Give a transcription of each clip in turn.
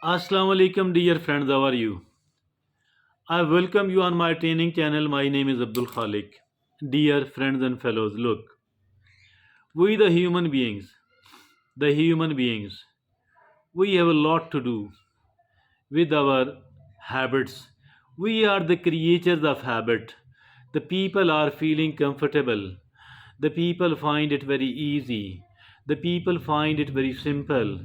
Assalamu alaikum, dear friends. How are you? I welcome you on my training channel. My name is Abdul Khalik. Dear friends and fellows, look, we the human beings, we have a lot to do with our habits. We are the creatures of habit. The people are feeling comfortable. The people find it very easy. The people find it very simple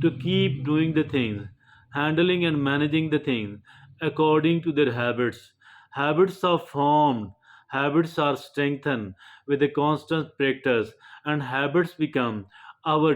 to keep doing the things, handling and managing the things according to their habits. Habits are formed, habits are strengthened with a constant practice, and habits become our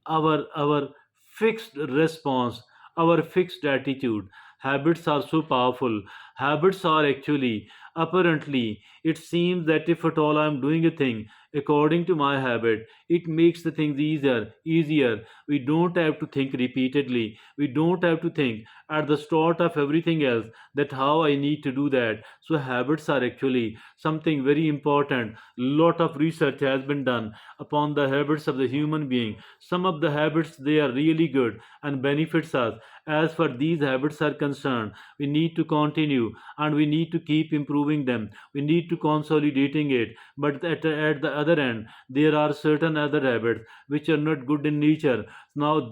our fixed response, our fixed attitude. Habits are so powerful. Habits are actually, apparently, it seems that if at all I'm doing a thing according to my habit, it makes the things easier. We don't have to think repeatedly. We don't have to think at the start of everything else that how I need to do that. So habits are actually something very important. Lot of research has been done upon the habits of the human being. Some of the habits, they are really good and benefits us. As far these habits are concerned, we need to continue and we need to keep improving them. We need to consolidating it. But at the other end, there are certain other habits which are not good in nature. Now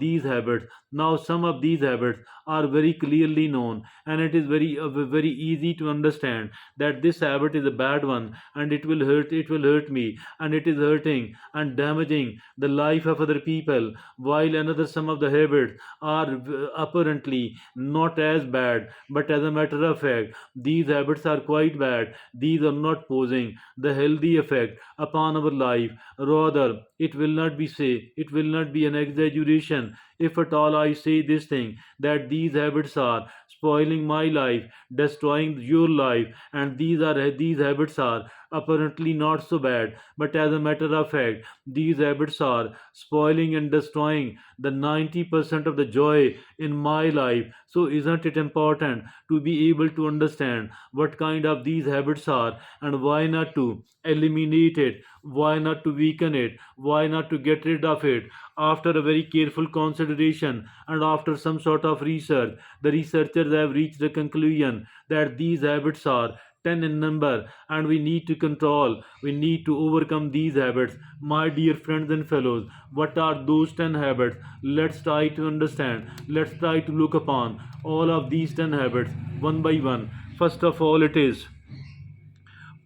some of these habits are very clearly known, and it is very easy to understand that this habit is a bad one and it will hurt me, and it is hurting and damaging the life of other people, while another some of the habits are apparently not as bad, but as a matter of fact these habits are quite bad. These are not posing the healthy effect upon our life. Rather, it will not be an exaggeration if at all I say this thing that these habits are spoiling my life, destroying your life, and these habits are apparently not so bad, but as a matter of fact these habits are spoiling and destroying the 90% of the joy in my life. So isn't it important to be able to understand what kind of these habits are, and why not to eliminate it, why not to weaken it, why not to get rid of it? After a very careful consideration and after some sort of research, the researchers have reached the conclusion that these habits are 10 in number, and we need to overcome these habits. My dear friends and fellows, what are those 10 habits? Let's try to understand. Let's try to look upon all of these 10 habits one by one. First of all, it is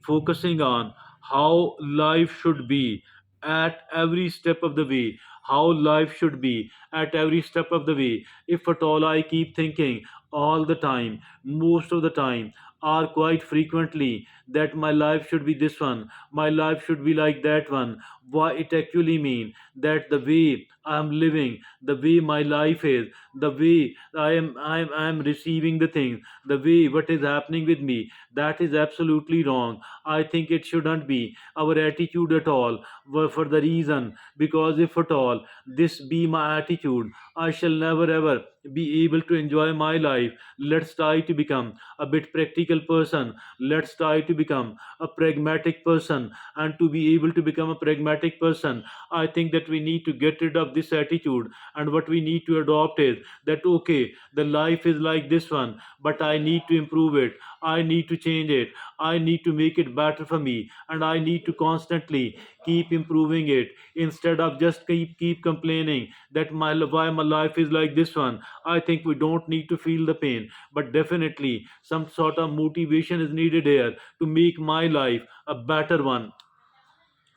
focusing on how life should be at every step of the way. How life should be at every step of the way. If at all I keep thinking all the time, most of the time, or quite frequently, that my life should be this one, my life should be like that one, why it actually mean that the way I am living, the way my life is, the way I am receiving the things, the way what is happening with me, that is absolutely wrong. I think it shouldn't be our attitude at all, for the reason because if at all this be my attitude, I shall never ever be able to enjoy my life. Let's try to become a bit practical person. Let's try to become a pragmatic person. And to be able to become a pragmatic person, I think that we need to get rid of this attitude. And what we need to adopt is that okay, the life is like this one, but I need to improve it. I need to change it. I need to make it better for me, and I need to constantly keep improving it instead of just keep complaining that why my life is like this one. I think we don't need to feel the pain, but definitely some sort of motivation is needed here to make my life a better one.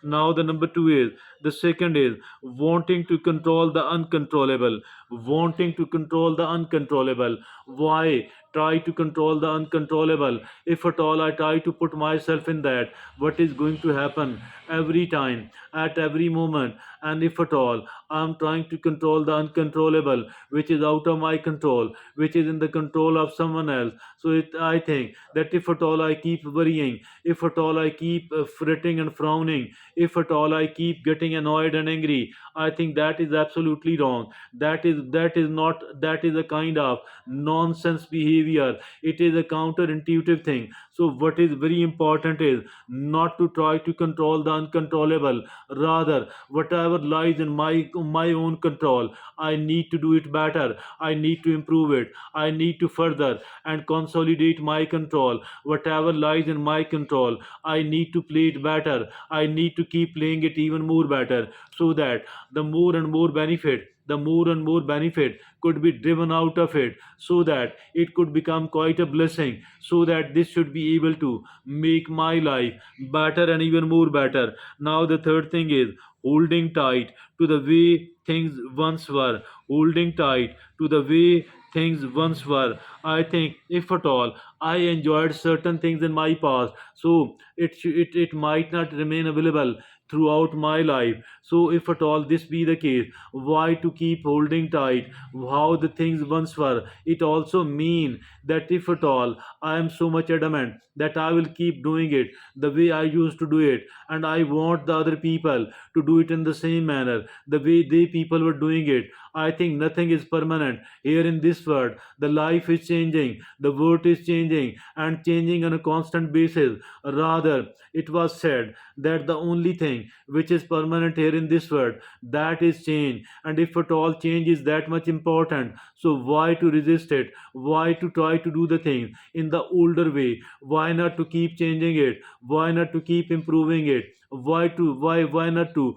Now the number two is, the second is wanting to control the uncontrollable. Wanting to control the uncontrollable. Why try to control the uncontrollable? If at all I try to put myself in that, what is going to happen every time, at every moment? And if at all I'm trying to control the uncontrollable, which is out of my control, which is in the control of someone else, so I think that if at all I keep worrying, if at all I keep fretting and frowning, if at all I keep getting getting annoyed and angry. I think that is absolutely wrong. That is not, that is a kind of nonsense behavior. It is a counterintuitive thing. So what is very important is not to try to control the uncontrollable. Rather, whatever lies in my own control, I need to do it better. I need to improve it. I need to further and consolidate my control. Whatever lies in my control, I need to play it better. I need to keep playing it even more better, so that the more and more benefit could be driven out of it, so that it could become quite a blessing, so that this should be able to make my life better and even more better. Now the third thing is holding tight to the way things once were. Holding tight to the way things once were. I think if at all I enjoyed certain things in my past, so it might not remain available throughout my life. So if at all this be the case, why to keep holding tight how the things once were? It also mean that if at all I am so much adamant that I will keep doing it the way I used to do it, and I want the other people to do it in the same manner, the way they people were doing it. I think nothing is permanent here in this world. The life is changing, the world is changing, and changing on a constant basis. Rather, it was said that the only thing which is permanent here in this world, that is change. And if at all change is that much important, so why to resist it? Why to try to do the thing in the older way? Why not to keep changing it? Why not to keep improving it? Why not to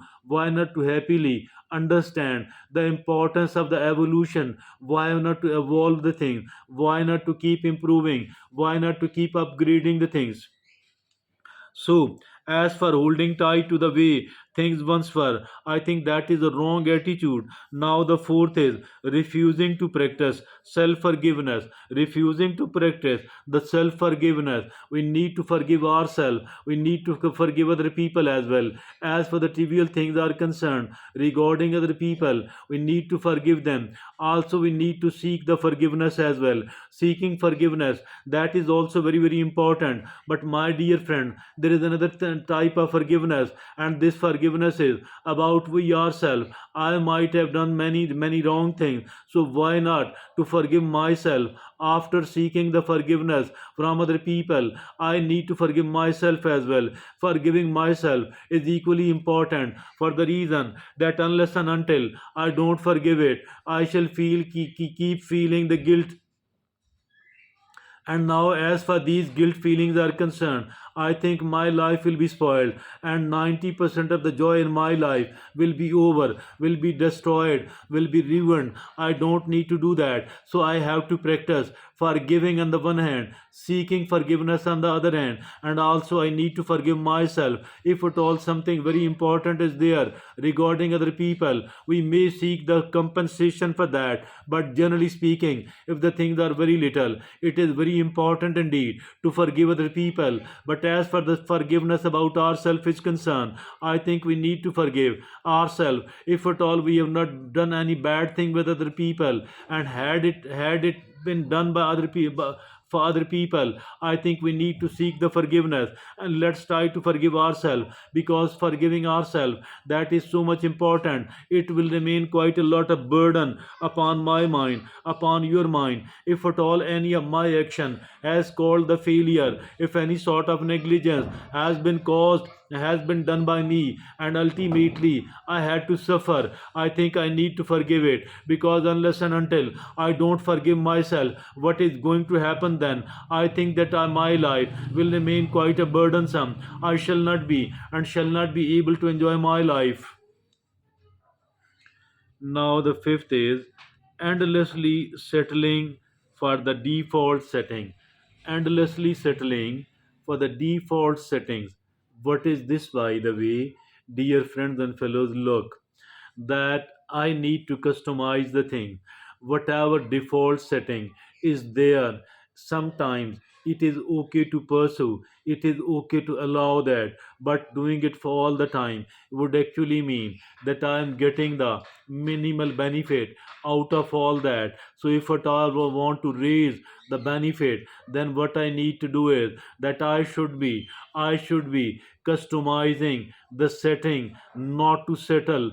happily understand the importance of the evolution? Why not to evolve the thing? Why not to keep improving? Why not to keep upgrading the things? So, as for holding tight to the way things once were, I think that is a wrong attitude. Now, the fourth is refusing to practice self forgiveness. Refusing to practice the self forgiveness. We need to forgive ourselves. We need to forgive other people as well. As for the trivial things are concerned regarding other people, we need to forgive them. Also, we need to seek the forgiveness as well. Seeking forgiveness, that is also very, very important. But my dear friend, there is another type of forgiveness, and this forgiveness is about we ourselves. I might have done many, many wrong things. So why not to forgive myself after seeking the forgiveness from other people? I need to forgive myself as well. Forgiving myself is equally important for the reason that unless and until I don't forgive it, I shall keep feeling the guilt. And now, as far these guilt feelings are concerned, I think my life will be spoiled, and 90% of the joy in my life will be over, will be destroyed, will be ruined. I don't need to do that. So I have to practice forgiving on the one hand, seeking forgiveness on the other hand, and also I need to forgive myself. If at all something very important is there regarding other people, we may seek the compensation for that. But generally speaking, if the things are very little, it is very important indeed to forgive other people. But as for the forgiveness about ourselves is concerned, I think we need to forgive ourselves. If at all we have not done any bad thing with other people, and had it been done by other people, for other people, I think we need to seek the forgiveness, and let's try to forgive ourselves, because forgiving ourselves, that is so much important. It will remain quite a lot of burden upon my mind, upon your mind. If at all any of my action has caused the failure, if any sort of negligence has been caused, has been done by me, and ultimately I had to suffer, I think I need to forgive it. Because unless and until I don't forgive myself, what is going to happen then? I think that my life will remain quite a burdensome. I shall not be and shall not be able to enjoy my life. Now, the fifth is endlessly settling for the default setting. Endlessly settling for the default settings. What is this, by the way, dear friends and fellows? Look, that I need to customize the thing. Whatever default setting is there, sometimes It is okay to pursue, it is okay to allow that, but doing it for all the time would actually mean that I am getting the minimal benefit out of all that. So if at all I want to raise the benefit, then what I need to do is that I should be customizing the setting, not to settle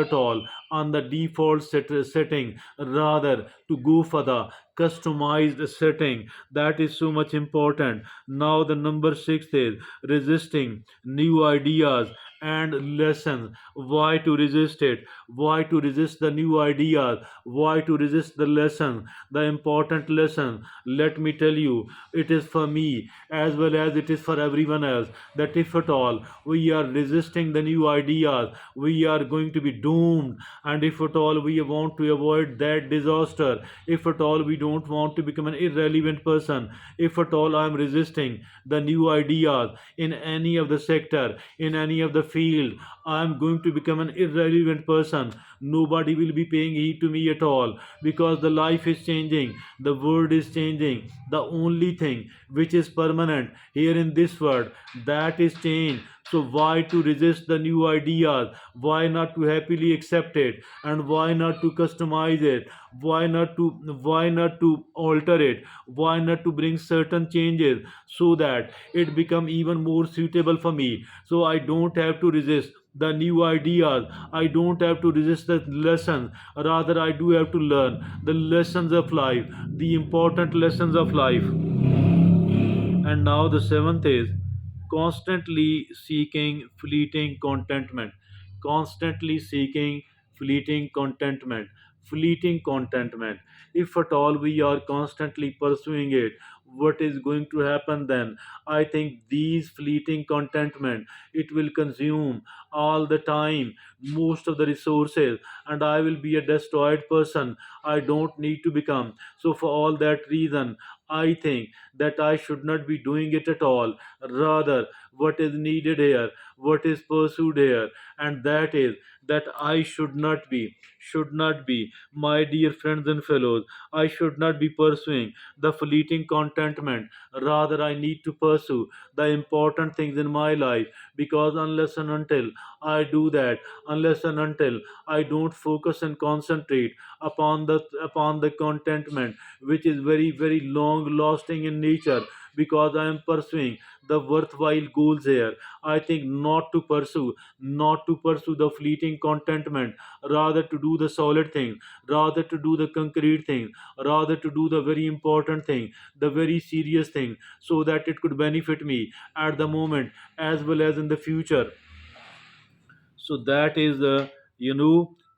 at all on the default setting, rather to go for the customized setting. That is so much important. Now the number 6 is resisting new ideas and lessons. Why to resist it? Why to resist the new ideas? Why to resist the lesson, the important lesson? Let me tell you, it is for me as well as it is for everyone else, that if at all we are resisting the new ideas, we are going to be doomed. And if at all we want to avoid that disaster, if at all we don't want to become an irrelevant person, if at all I am resisting the new ideas in any of the sector, in any of the field, I am going to become an irrelevant person. Nobody will be paying heed to me at all, because the life is changing, the world is changing. The only thing which is permanent here in this world, that is change. So why to resist the new ideas? Why not to happily accept it? And why not to customize it? Why not to alter it? Why not to bring certain changes so that it become even more suitable for me? So I don't have to resist the new ideas. I don't have to resist the lessons. Rather, I do have to learn the lessons of life, the important lessons of life. And now the seventh is constantly seeking fleeting contentment. Constantly seeking fleeting contentment. Fleeting contentment. If at all we are constantly pursuing it, what is going to happen then? I think these fleeting contentment, it will consume all the time, most of the resources, and I will be a destroyed person. I don't need to become. So for all that reason, I think that I should not be doing it at all. Rather, what is needed here, what is pursued here, and that is that I should not be, my dear friends and fellows, I should not be pursuing the fleeting contentment. Rather, I need to pursue the important things in my life, because unless and until I do that, unless and until I don't focus and concentrate upon the contentment, which is very very long lasting in nature, because I am pursuing the worthwhile goals here. I think not to pursue the fleeting contentment, rather to do the solid thing, rather to do the concrete thing, rather to do the very important thing, the very serious thing, so that it could benefit me at the moment as well as in the future. So that is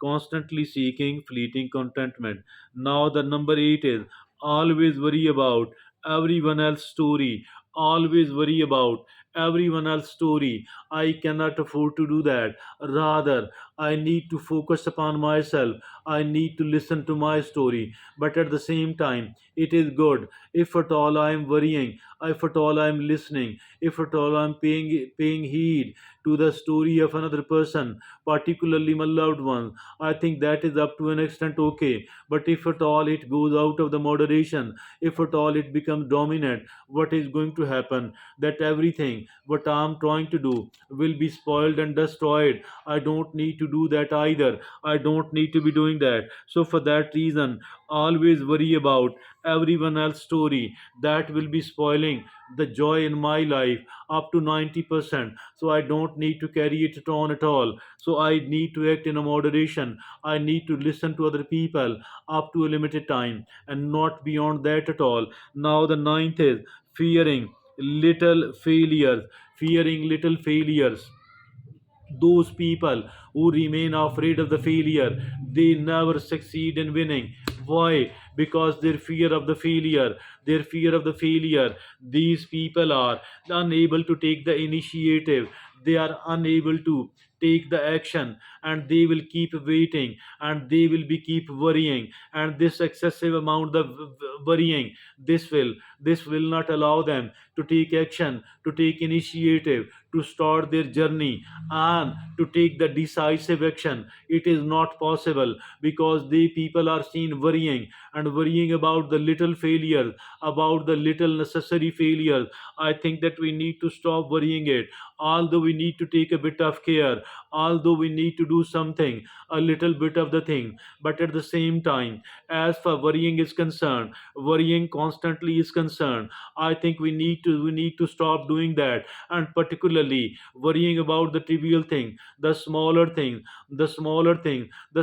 constantly seeking fleeting contentment. Now the number 8 is always worry about everyone else's story. Always worry about everyone else's story. I cannot afford to do that. Rather, I need to focus upon myself. I need to listen to my story. But at the same time, it is good if at all I am worrying, if at all I am listening, if at all I am paying heed to the story of another person, particularly my loved one. I think that is up to an extent okay. But if at all it goes out of the moderation, if at all it becomes dominant, what is going to happen? That everything what I am trying to do will be spoiled and destroyed. I don't need to do that either. I don't need to be doing that. So for that reason, always worry about everyone else's story. That will be spoiling the joy in my life up to 90%. So I don't need to carry it on at all. So I need to act in a moderation. I need to listen to other people up to a limited time and not beyond that at all. Now the ninth is fearing little failures. Fearing little failures. Those people who remain afraid of the failure, they never succeed in winning. Why? Because their fear of the failure, these people are unable to take the initiative, they are unable to take the action, and they will keep waiting, and they will be keep worrying, and this excessive amount of worrying, this will not allow them to take action, to take initiative, to start their journey, and to take the decisive action. It is not possible, because the people are seen worrying, and worrying about the little failure, about the little necessary failure. I think that we need to stop worrying it. Although we need to take a bit of care, although we need to do something, a little bit of the thing, but at the same time, as far worrying is concerned, worrying constantly is concerned, I think we need to stop doing that. And particularly worrying about the trivial thing, the smaller thing, the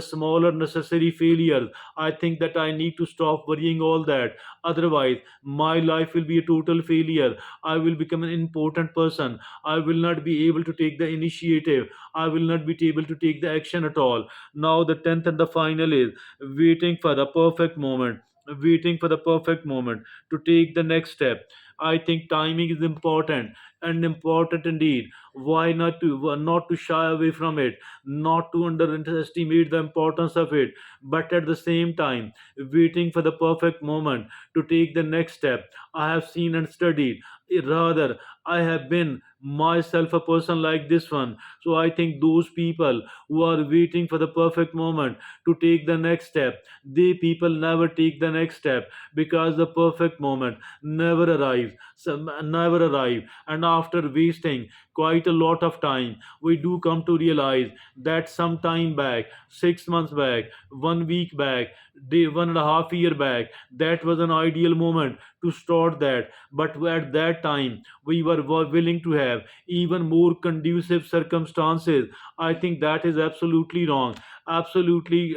smaller necessary failures. I think that I need to stop worrying all that. Otherwise, my life will be a total failure. I will become an important person. I will not be able to take the initiative. I will not be able to take the action at all. Now, the 10th and the final is waiting for the perfect moment. Waiting for the perfect moment to take the next step. I think timing is important, and important indeed. Why not to shy away from it, not to underestimate the importance of it, but at the same time, waiting for the perfect moment to take the next step. I have seen and studied. Rather, I have been myself a person like this one. So I think those people who are waiting for the perfect moment to take the next step, they people never take the next step, because the perfect moment never arrives. Never arrive. And after wasting quite a lot of time, we do come to realize that some time back, 6 months back, 1 week back, 1.5 year back, that was an ideal moment to start that. But at that time, we were willing to have even more conducive circumstances. I think that is absolutely wrong. Absolutely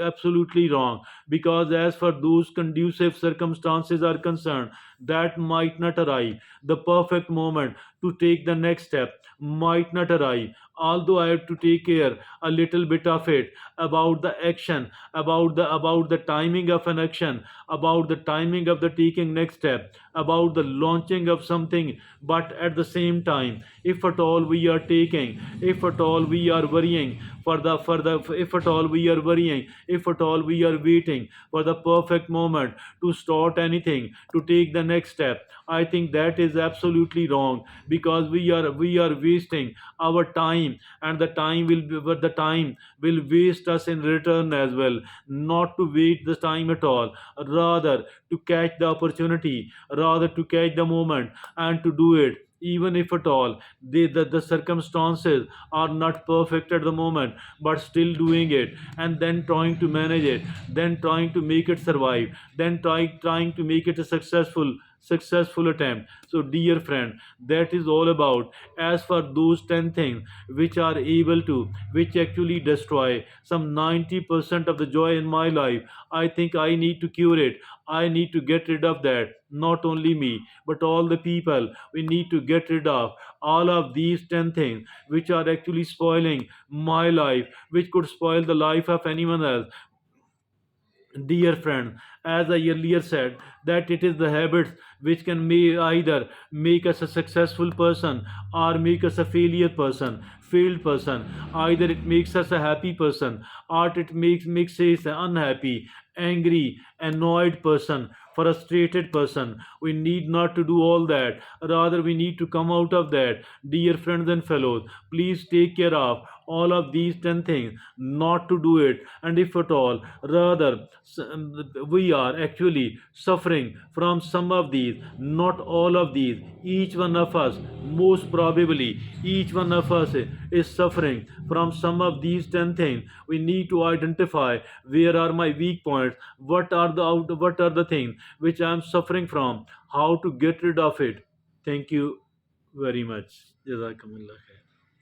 wrong. Because as for those conducive circumstances are concerned, that might not arrive. The perfect moment to take the next step might not arrive. Although I have to take care a little bit of it, about the action, about the timing of an action, about the timing of the taking next step, about the launching of something. But at the same time, if at all we are taking, if at all we are worrying for the if at all we are worrying, if at all we are waiting for the perfect moment to start anything, to take the next step, I think that is absolutely wrong. Because we are wasting our time, and the time will waste us in return as well. Not to wait the time at all, rather to catch the opportunity, rather to catch the moment, and to do it. Even if at all the circumstances are not perfect at the moment, but still doing it, and then trying to manage it, then trying to make it survive, then trying to make it a successful attempt. So dear friend, that is all about. As for those 10 things which are able to, which actually destroy some 90% of the joy in my life, I think I need to cure it. I need to get rid of that. Not only me, but all the people. We need to get rid of all of these 10 things which are actually spoiling my life, which could spoil the life of anyone else. Dear friend, as I earlier said, that it is the habits which can either make us a successful person, or make us a failed person. Either it makes us a happy person, or it makes us an unhappy, angry, annoyed person, frustrated person. We need not to do all that. Rather, we need to come out of that. Dear friends and fellows, please take care of all of these 10 things, not to do it. And if at all, rather, we are actually suffering from some of these, not all of these. Each one of us, most probably, each one of us is suffering from some of these 10 things. We need to identify where are my weak points, what are the things which I am suffering from, how to get rid of it. Thank you very much. Jazakumullah khair.